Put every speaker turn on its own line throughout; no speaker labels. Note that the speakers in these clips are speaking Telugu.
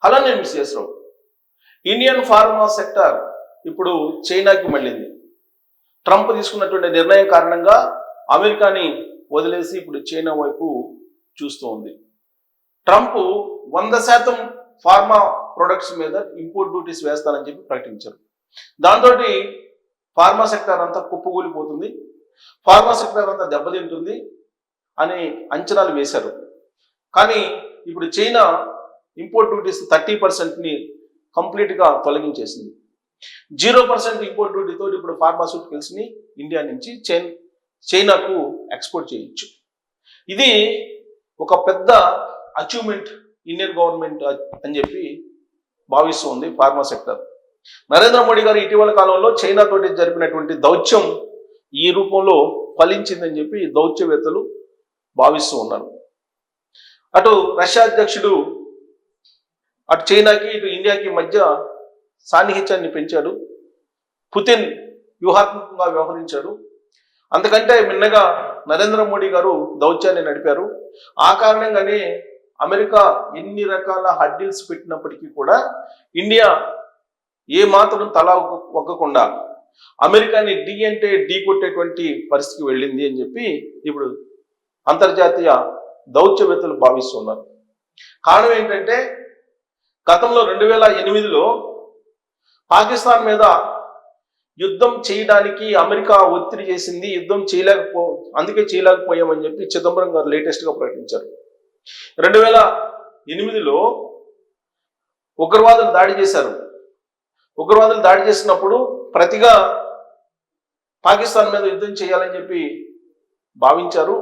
అలా నేను మిస్ చేస్తాం. ఇండియన్ ఫార్మా సెక్టర్ ఇప్పుడు చైనాకి మళ్ళింది. ట్రంప్ తీసుకున్నటువంటి నిర్ణయం కారణంగా అమెరికాని వదిలేసి ఇప్పుడు చైనా వైపు చూస్తూ ఉంది. ట్రంప్ 100% ఫార్మా ప్రొడక్ట్స్ మీద ఇంపోర్ట్ డ్యూటీస్ వేస్తానని చెప్పి ప్రకటించారు. దాంతో ఫార్మా సెక్టర్ అంతా కుప్పకూలిపోతుంది, ఫార్మా సెక్టర్ అంతా దెబ్బతింటుంది అని అంచనాలు వేశారు. కానీ ఇప్పుడు చైనా ఇంపోర్ట్ డ్యూటీస్ 30%ని కంప్లీట్గా తొలగించేసింది. 0% ఇంపోర్ట్ డ్యూటీతో ఇప్పుడు ఫార్మాస్యూటికల్స్ని ఇండియా నుంచి చైనాకు ఎక్స్పోర్ట్ చేయొచ్చు. ఇది ఒక పెద్ద అచీవ్మెంట్ ఇండియన్ గవర్నమెంట్ అని చెప్పి భావిస్తూ ఉంది ఫార్మా సెక్టర్. నరేంద్ర మోడీ గారు ఇటీవల కాలంలో చైనా తోటి జరిపినటువంటి దౌత్యం ఈ రూపంలో ఫలించిందని చెప్పి దౌత్యవేత్తలు భావిస్తూ ఉన్నారు. అటు రష్యా అధ్యక్షుడు అటు చైనాకి ఇటు ఇండియాకి మధ్య సాన్నిహిత్యాన్ని పెంచాడు. పుతిన్ వ్యూహాత్మకంగా వ్యవహరించాడు. అంతకంటే మిన్నగా నరేంద్ర మోడీ గారు దౌత్యాన్ని నడిపారు. ఆ కారణంగానే అమెరికా ఎన్ని రకాల హడ్డిల్స్ పెట్టినప్పటికీ కూడా ఇండియా ఏ మాత్రం తల ఒక్కకుండా అమెరికాని ఢీ అంటే ఢీ కొట్టేటువంటి పరిస్థితికి వెళ్ళింది అని చెప్పి ఇప్పుడు అంతర్జాతీయ దౌత్యవేత్తలు భావిస్తున్నారు. కారణం ఏంటంటే గతంలో 2008లో పాకిస్తాన్ మీద యుద్ధం చేయడానికి అమెరికా ఒత్తిడి చేసింది. యుద్ధం అందుకే చేయలేకపోయామని చెప్పి చిదంబరం గారు లేటెస్ట్గా ప్రకటించారు. 2008లో ఉగ్రవాదులు దాడి చేశారు. ఉగ్రవాదులు దాడి చేసినప్పుడు ప్రతిగా పాకిస్తాన్ మీద యుద్ధం చేయాలని చెప్పి భావించారు.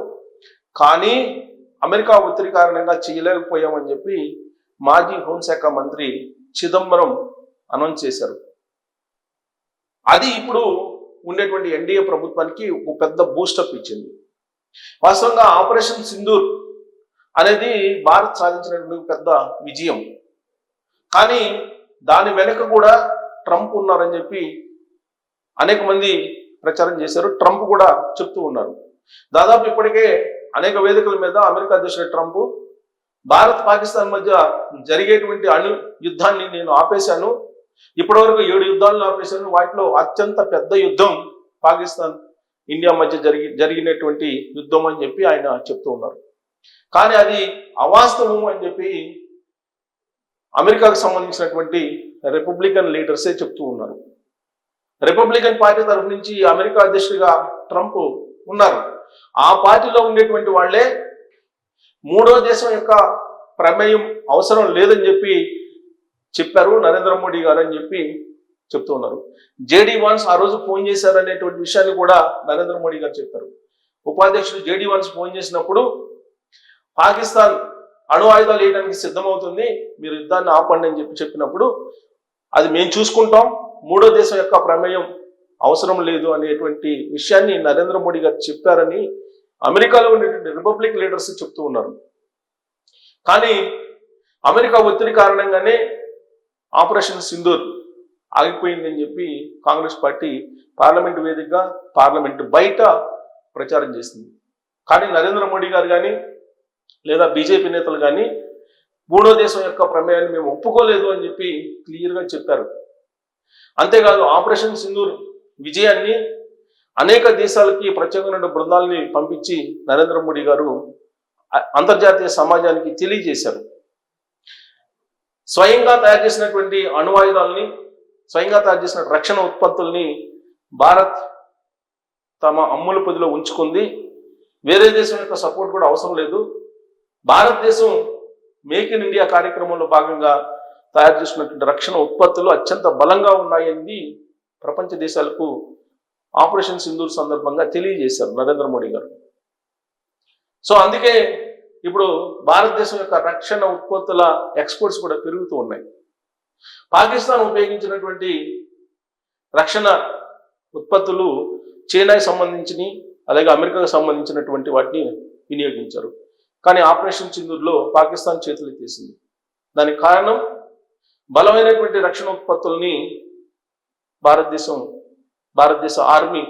కానీ అమెరికా ఒత్తిడి కారణంగా చేయలేకపోయామని చెప్పి మాజీ హోంశాఖ మంత్రి చిదంబరం అనౌన్స్ చేశారు. అది ఇప్పుడు ఉండేటువంటి ఎన్డీఏ ప్రభుత్వానికి ఒక పెద్ద బూస్టప్ ఇచ్చింది. వాస్తవంగా ఆపరేషన్ సింధూర్ అనేది భారత్ సాధించినటువంటి పెద్ద విజయం. కానీ దాని వెనుక కూడా ట్రంప్ ఉన్నారని చెప్పి అనేక మంది ప్రచారం చేశారు. ట్రంప్ కూడా చెప్తూ ఉన్నారు. దాదాపు ఇప్పటికే అనేక వేదికల మీద అమెరికా అధ్యక్షుడు ట్రంప్ భారత్ పాకిస్తాన్ మధ్య జరిగేటువంటి యుద్ధాన్ని నేను ఆపేశాను, ఇప్పటివరకు 7 యుద్ధాలను ఆపేశాను, వాటిలో అత్యంత పెద్ద యుద్ధం పాకిస్తాన్ ఇండియా మధ్య జరిగినటువంటి యుద్ధం అని చెప్పి ఆయన చెప్తూ ఉన్నారు. కానీ అది అవాస్తవం అని చెప్పి అమెరికాకు సంబంధించినటువంటి రిపబ్లికన్ లీడర్సే చెప్తూ ఉన్నారు. రిపబ్లికన్ పార్టీ తరఫు నుంచి అమెరికా అధ్యక్షుడిగా ట్రంప్ ఉన్నారు. ఆ పార్టీలో ఉండేటువంటి వాళ్లే మూడో దేశం యొక్క ప్రమేయం అవసరం లేదని చెప్పి చెప్పారు నరేంద్ర మోడీ గారు అని చెప్పి చెప్తూ ఉన్నారు. జేడీ వాన్స్ ఆ రోజు ఫోన్ చేశారు అనేటువంటి విషయాన్ని కూడా నరేంద్ర మోడీ గారు చెప్పారు. ఉపాధ్యక్షుడు జేడీ వాన్స్ ఫోన్ చేసినప్పుడు పాకిస్తాన్ అణు ఆయుధాలు వేయడానికి సిద్ధమవుతుంది, మీరు యుద్ధాన్ని ఆపండి అని చెప్పినప్పుడు అది మేము చూసుకుంటాం, మూడో దేశం యొక్క ప్రమేయం అవసరం లేదు అనేటువంటి విషయాన్ని నరేంద్ర మోడీ గారు చెప్పారని అమెరికాలో ఉండేటువంటి రిపబ్లిక్ లీడర్స్ చెప్తూ ఉన్నారు. కానీ అమెరికా ఒత్తిడి కారణంగానే ఆపరేషన్ సింధూర్ ఆగిపోయిందని చెప్పి కాంగ్రెస్ పార్టీ పార్లమెంటు వేదికగా పార్లమెంటు బయట ప్రచారం చేసింది. కానీ నరేంద్ర మోడీ గారు కానీ లేదా బీజేపీ నేతలు కానీ మూడో దేశం యొక్క ప్రమేయాన్ని మేము ఒప్పుకోలేదు అని చెప్పి క్లియర్గా చెప్పారు. అంతేకాదు ఆపరేషన్ సింధూర్ విజయాన్ని అనేక దేశాలకి ప్రత్యేకమైన బృందాలని పంపించి నరేంద్ర మోడీ గారు అంతర్జాతీయ సమాజానికి తెలియజేశారు. స్వయంగా తయారు చేసినటువంటి అణువాయుధాలని, స్వయంగా తయారు చేసిన రక్షణ ఉత్పత్తుల్ని భారత్ తమ అమ్ముల పొదిలో ఉంచుకుంది. వేరే దేశం యొక్క సపోర్ట్ కూడా అవసరం లేదు. భారతదేశం మేక్ ఇన్ ఇండియా కార్యక్రమంలో భాగంగా తయారు చేసినటువంటి రక్షణ ఉత్పత్తులు అత్యంత బలంగా ఉన్నాయని ప్రపంచ దేశాలకు ఆపరేషన్ సింధూర్ సందర్భంగా తెలియజేశారు నరేంద్ర మోడీ గారు. సో అందుకే ఇప్పుడు భారతదేశం యొక్క రక్షణ ఉత్పత్తుల ఎక్స్పోర్ట్స్ కూడా పెరుగుతూ ఉన్నాయి. పాకిస్తాన్ ఉపయోగించినటువంటి రక్షణ ఉత్పత్తులు చైనాకి సంబంధించి అలాగే అమెరికాకు సంబంధించినటువంటి వాటిని వినియోగించారు. కానీ ఆపరేషన్ సింధూర్లో పాకిస్తాన్ చేతులు ఎత్తేసింది. దానికి కారణం బలమైనటువంటి రక్షణ ఉత్పత్తుల్ని భారతదేశ ఆర్మీ,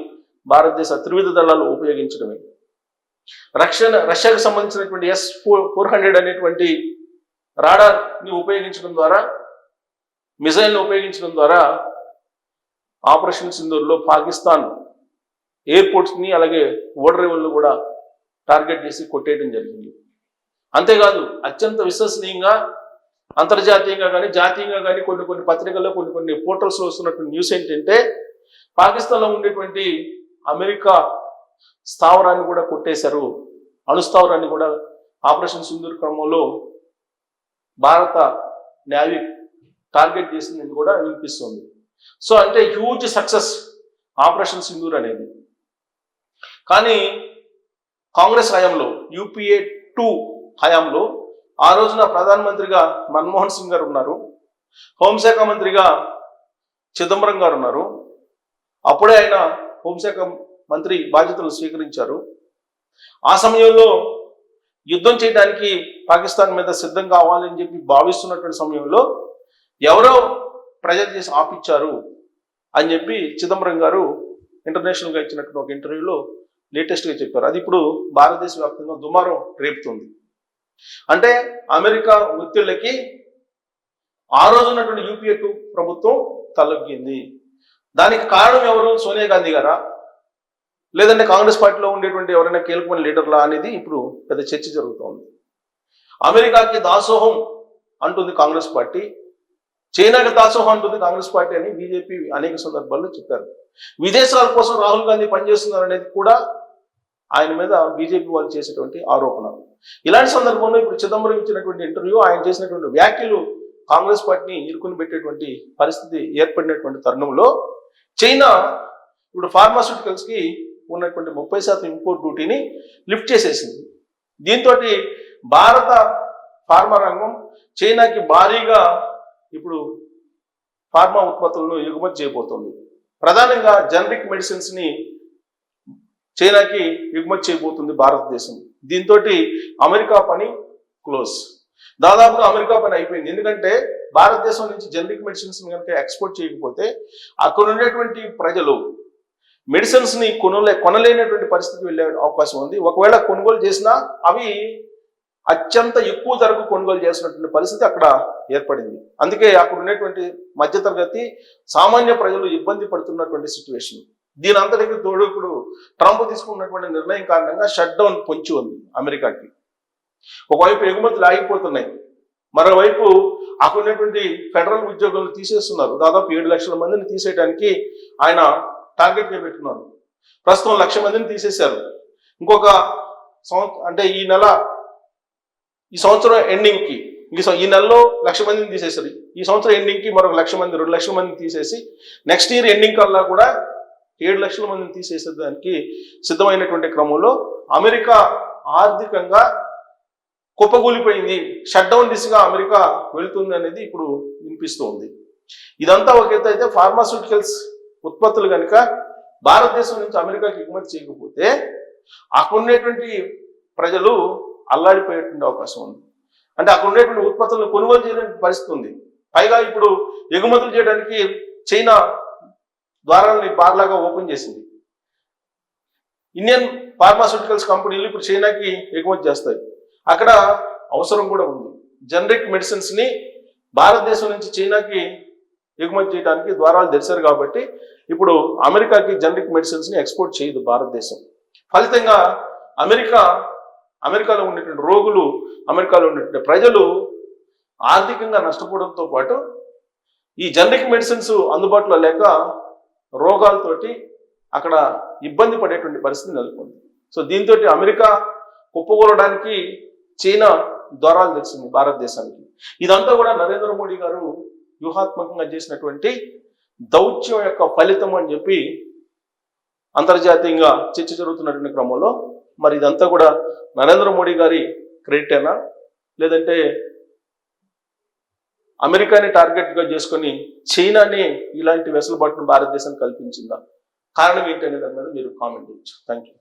భారతదేశ త్రివిధ దళాలు ఉపయోగించడమే. రష్యాకు సంబంధించినటువంటి S-400 అనేటువంటి రాడార్ని ఉపయోగించడం ద్వారా, మిసైల్ని ఉపయోగించడం ద్వారా ఆపరేషన్ సింధూర్లో పాకిస్తాన్ ఎయిర్పోర్ట్స్ని అలాగే ఓడరేవులను కూడా టార్గెట్ చేసి కొట్టేయడం జరిగింది. అంతేకాదు అత్యంత విశ్వసనీయంగా అంతర్జాతీయంగా కానీ జాతీయంగా కానీ కొన్ని పత్రికల్లో కొన్ని పోర్టల్స్లో వస్తున్నటువంటి న్యూస్ ఏంటంటే పాకిస్తాన్లో ఉండేటువంటి అమెరికా స్థావరాన్ని కూడా కొట్టేశారు, అణుస్థావరాన్ని కూడా ఆపరేషన్ సింధూర్ క్రమంలో భారత నేవీ టార్గెట్ చేసిందని కూడా వినిపిస్తుంది. సో అంటే హ్యూజ్ సక్సెస్ ఆపరేషన్ సింధూర్ అనేది. కానీ కాంగ్రెస్ హయాంలో UPA 2 హయాంలో ఆ రోజున ప్రధానమంత్రిగా మన్మోహన్ సింగ్ గారు ఉన్నారు, హోంశాఖ మంత్రిగా చిదంబరం గారు ఉన్నారు. అప్పుడే ఆయన హోంశాఖ మంత్రి బాధ్యతలు స్వీకరించారు. ఆ సమయంలో యుద్ధం చేయడానికి పాకిస్తాన్ మీద సిద్ధం కావాలని చెప్పి భావిస్తున్నటువంటి సమయంలో ఎవరో ప్రెజర్ చేసి ఆపిచ్చారు అని చెప్పి చిదంబరం గారు ఇంటర్నేషనల్గా ఇచ్చినటువంటి ఒక ఇంటర్వ్యూలో లేటెస్ట్గా చెప్పారు. అది ఇప్పుడు భారతదేశ వ్యాప్తంగా దుమారం రేపుతుంది. అంటే అమెరికా ఒత్తిళ్లకి ఆ రోజు ఉన్నటువంటి UPA 2 ప్రభుత్వం తలొగ్గింది. దానికి కారణం ఎవరు? సోనియా గాంధీ గారా, లేదంటే కాంగ్రెస్ పార్టీలో ఉండేటువంటి ఎవరైనా కీలకమైన లీడర్లా అనేది ఇప్పుడు పెద్ద చర్చ జరుగుతోంది. అమెరికాకి దాసోహం అంటుంది కాంగ్రెస్ పార్టీ, చైనాకి దాసోహం అంటుంది కాంగ్రెస్ పార్టీ అని బీజేపీ అనేక సందర్భాల్లో చెప్పారు. విదేశాల కోసం రాహుల్ గాంధీ పనిచేస్తున్నారు అనేది కూడా ఆయన మీద బీజేపీ వాళ్ళు చేసేటువంటి ఆరోపణ. ఇలాంటి సందర్భంలో ఇప్పుడు చిదంబరం ఇచ్చినటువంటి ఇంటర్వ్యూ, ఆయన చేసినటువంటి వ్యాఖ్యలు కాంగ్రెస్ పార్టీని ఇరుకుని పెట్టేటువంటి పరిస్థితి ఏర్పడినటువంటి తరుణంలో చైనా ఇప్పుడు ఫార్మాస్యూటికల్స్కి ఉన్నటువంటి 30% ఇంపోర్ట్ డ్యూటీని లిఫ్ట్ చేసేసింది. దీంతో భారత ఫార్మా రంగం చైనాకి భారీగా ఇప్పుడు ఫార్మా ఉత్పత్తులను ఎగుమతి చేయబోతోంది. ప్రధానంగా జనరిక్ మెడిసిన్స్ని చైనాకి ఎగుమతి చేయబోతుంది భారతదేశం. దీంతో అమెరికా పని క్లోజ్, దాదాపుగా అమెరికా పని అయిపోయింది. ఎందుకంటే భారతదేశం నుంచి జనరిక్ మెడిసిన్స్ కనుక ఎక్స్పోర్ట్ చేయకపోతే అక్కడ ఉండేటువంటి ప్రజలు మెడిసిన్స్ని కొనలేనటువంటి పరిస్థితి వెళ్ళే అవకాశం ఉంది. ఒకవేళ కొనుగోలు చేసినా అవి అత్యంత ఎక్కువ ధరకు కొనుగోలు చేసినటువంటి పరిస్థితి అక్కడ ఏర్పడింది. అందుకే అక్కడ ఉన్నటువంటి మధ్యతరగతి సామాన్య ప్రజలు ఇబ్బంది పడుతున్నటువంటి సిచ్యువేషన్. దీని అంతటికి తోడు ఇప్పుడు ట్రంప్ తీసుకున్నటువంటి నిర్ణయం కారణంగా షట్ డౌన్ పొంచి ఉంది అమెరికాకి. ఒకవైపు ఎగుమతులు ఆగిపోతున్నాయి, మరోవైపు అక్కడ ఉన్నటువంటి ఫెడరల్ ఉద్యోగులను తీసేస్తున్నారు. దాదాపు 7 లక్షల మందిని తీసేయడానికి ఆయన టార్గెట్గా పెట్టుకున్నారు. ప్రస్తుతం 1 లక్ష మందిని తీసేశారు. ఇంకొక అంటే ఈ సంవత్సరం ఎండింగ్కి ఈ నెలలో 1 లక్ష మందిని తీసేసారు. ఈ సంవత్సరం ఎండింగ్కి మరొక 1 లక్ష మంది 2 లక్షల మందిని తీసేసి నెక్స్ట్ ఇయర్ ఎండింగ్ కల్లా కూడా 7 లక్షల మందిని తీసేసేదానికి సిద్ధమైనటువంటి క్రమంలో అమెరికా ఆర్థికంగా కుప్పగూలిపోయింది, షట్ డౌన్ దిశగా అమెరికా వెళుతుంది అనేది ఇప్పుడు వినిపిస్తూ ఉంది. ఇదంతా ఒక ఎత్తు అయితే ఫార్మాస్యూటికల్స్ ఉత్పత్తులు కనుక భారతదేశం నుంచి అమెరికాకి ఎగుమతి చేయకపోతే అక్కడ ఉండేటువంటి ప్రజలు అల్లాడిపోయేటువంటి అవకాశం ఉంది. అంటే అక్కడ ఉండేటువంటి ఉత్పత్తులను కొనుగోలు చేయలేని పరిస్థితి ఉంది. పైగా ఇప్పుడు ఎగుమతులు చేయడానికి చైనా ద్వారాలని బార్లాగా ఓపెన్ చేసింది. ఇండియన్ ఫార్మాస్యూటికల్స్ కంపెనీలు ఇప్పుడు చైనాకి ఎగుమతి చేస్తాయి. అక్కడ అవసరం కూడా ఉంది. జనరిక్ మెడిసిన్స్ని భారతదేశం నుంచి చైనాకి ఎగుమతి చేయడానికి ద్వారాలు తెరిచారు కాబట్టి ఇప్పుడు అమెరికాకి జనరిక్ మెడిసిన్స్ని ఎక్స్పోర్ట్ చేయదు భారతదేశం. ఫలితంగా అమెరికాలో ఉండేటువంటి రోగులు, అమెరికాలో ఉండేటువంటి ప్రజలు ఆర్థికంగా నష్టపోవడంతో పాటు ఈ జనరిక్ మెడిసిన్స్ అందుబాటులో లేక రోగాలతోటి అక్కడ ఇబ్బంది పడేటువంటి పరిస్థితి నెలకొంది. సో దీంతో అమెరికా కుప్పకూలడానికి చైనా ద్వారాలు తెచ్చింది భారతదేశానికి. ఇదంతా కూడా నరేంద్ర మోడీ గారు వ్యూహాత్మకంగా చేసినటువంటి దౌత్యం యొక్క ఫలితం అని చెప్పి అంతర్జాతీయంగా చర్చ జరుగుతున్నటువంటి క్రమంలో మరి ఇదంతా కూడా నరేంద్ర మోడీ గారి క్రెడిటేనా, లేదంటే అమెరికాని టార్గెట్గా చేసుకొని చైనాని ఇలాంటి వెసులుబాటును భారతదేశం కల్పించిందా? కారణం ఏంటి అనే దాని మీద మీరు కామెంట్ చేయొచ్చు. Thank you.